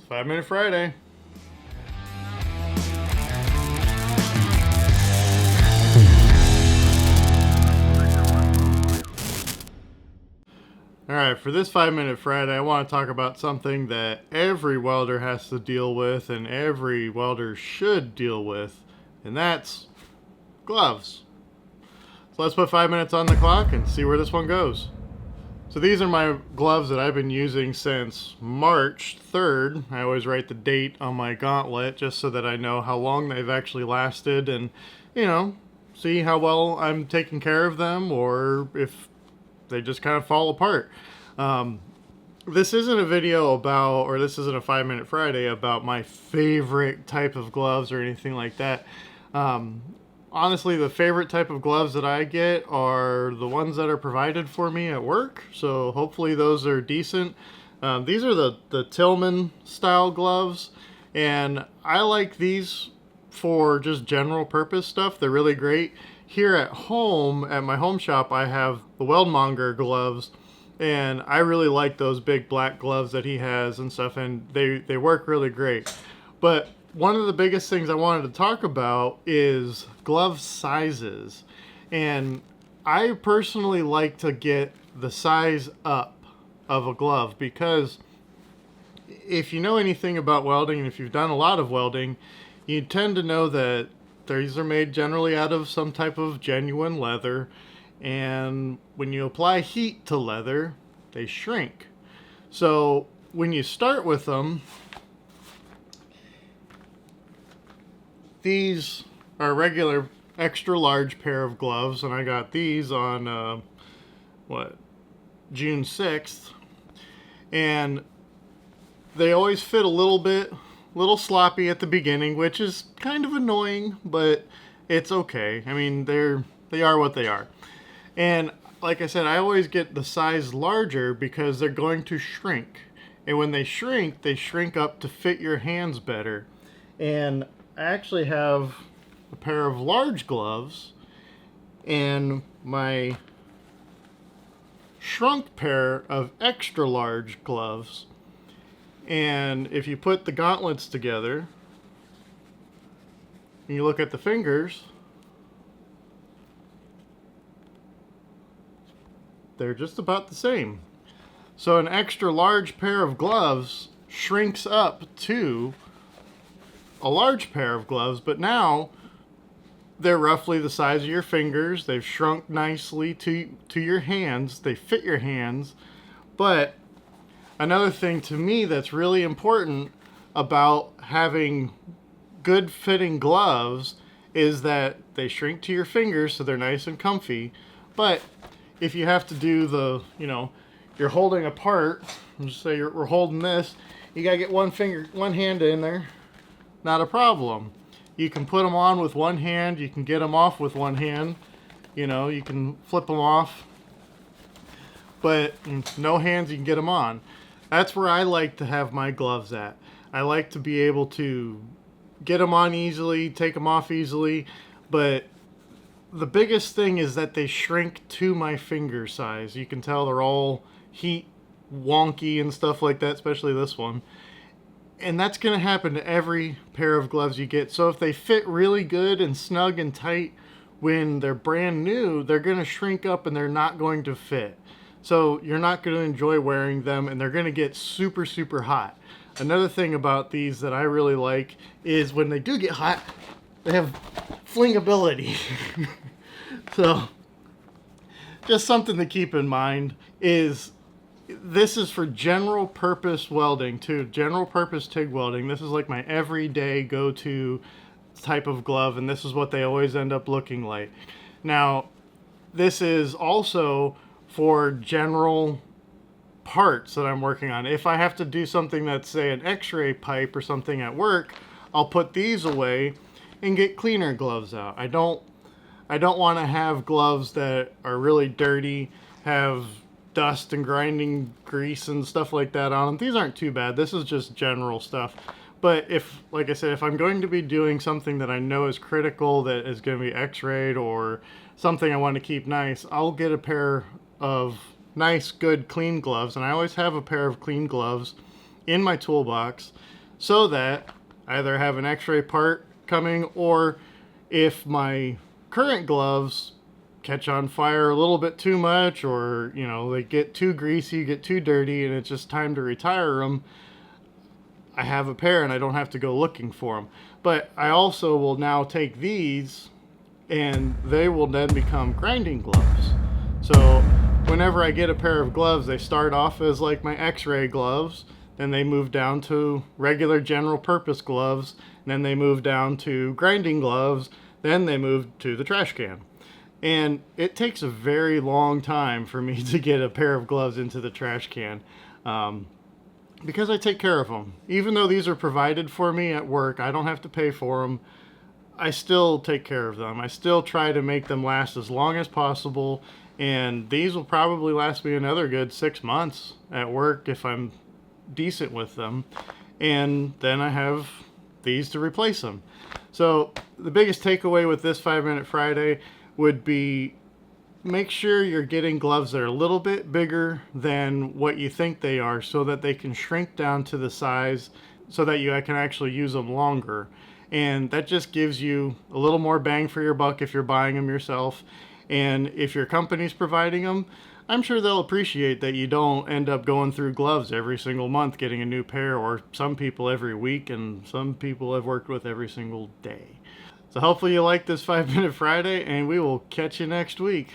5 Minute Friday. Alright, for this 5 Minute Friday, I want to talk about something that every welder has to deal with and every welder should deal with, and that's gloves. So let's put 5 minutes on the clock and see where this one goes. So these are my gloves that I've been using since March 3rd. I always write the date on my gauntlet just so that I know how long they've actually lasted and, see how well I'm taking care of them or if they just kind of fall apart. This isn't a video about, or this isn't a 5 Minute Friday about my favorite type of gloves or anything like that. Honestly, the favorite type of gloves that I get are the ones that are provided for me at work. So hopefully those are decent. These are the Tillman style gloves, and I like these for just general purpose stuff. They're really great. Here at home, at my home shop, I have the Weldmonger gloves, and I really like those big black gloves that he has and stuff, and they work really great. But one of the biggest things I wanted to talk about is glove sizes. And I personally like to get the size up of a glove because if you know anything about welding and if you've done a lot of welding, you tend to know that these are made generally out of some type of genuine leather, and when you apply heat to leather, they shrink. So when you start with them, these are a regular extra large pair of gloves, and I got these on June 6th, and they always fit a little sloppy at the beginning, which is kind of annoying, but it's okay. I mean, they are what they are. And like I said, I always get the size larger because they're going to shrink. And when they shrink up to fit your hands better. And I actually have a pair of large gloves and my shrunk pair of extra large gloves. And if you put the gauntlets together and you look at the fingers, they're just about the same. So an extra large pair of gloves shrinks up to a large pair of gloves, but now they're roughly the size of your fingers. They've shrunk nicely to your hands. They fit your hands. But another thing to me that's really important about having good fitting gloves is that they shrink to your fingers so they're nice and comfy. But if you have to do you're holding a part, just say we're holding this, you gotta get one hand in there. Not a problem. You can put them on with one hand, you can get them off with one hand, you can flip them off, but no hands you can get them on. That's where I like to have my gloves at. I like to be able to get them on easily, take them off easily, but the biggest thing is that they shrink to my finger size. You can tell they're all heat wonky and stuff like that, especially this one. And that's going to happen to every pair of gloves you get. So if they fit really good and snug and tight when they're brand new, they're going to shrink up and they're not going to fit. So you're not going to enjoy wearing them, and they're going to get super, super hot. Another thing about these that I really like is when they do get hot, they have flingability. So just something to keep in mind is this is for general purpose welding too, general purpose TIG welding. This is like my everyday go-to type of glove, and this is what they always end up looking like. Now, this is also for general parts that I'm working on. If I have to do something that's, say, an x-ray pipe or something at work, I'll put these away and get cleaner gloves out. I don't want to have gloves that are really dirty, have dust and grinding grease and stuff like that on them. These aren't too bad. This is just general stuff. But if, like I said, if I'm going to be doing something that I know is critical, that is going to be x-rayed or something I want to keep nice, I'll get a pair of nice, good, clean gloves. And I always have a pair of clean gloves in my toolbox so that I either have an x-ray part coming, or if my current gloves catch on fire a little bit too much, or they get too greasy, get too dirty, and it's just time to retire them, I have a pair and I don't have to go looking for them. But I also will now take these and they will then become grinding gloves. So whenever I get a pair of gloves, they start off as like my x-ray gloves, then they move down to regular general purpose gloves, then they move down to grinding gloves, then they move to the trash can. And it takes a very long time for me to get a pair of gloves into the trash can, because I take care of them. Even though these are provided for me at work, I don't have to pay for them, I still take care of them. I still try to make them last as long as possible, and these will probably last me another good 6 months at work if I'm decent with them, and then I have these to replace them. So the biggest takeaway with this 5-Minute Friday would be, make sure you're getting gloves that are a little bit bigger than what you think they are, so that they can shrink down to the size so that you can actually use them longer. And that just gives you a little more bang for your buck if you're buying them yourself. And if your company's providing them, I'm sure they'll appreciate that you don't end up going through gloves every single month getting a new pair, or some people every week, and some people I've worked with every single day. So hopefully you like this 5-Minute Friday, and we will catch you next week.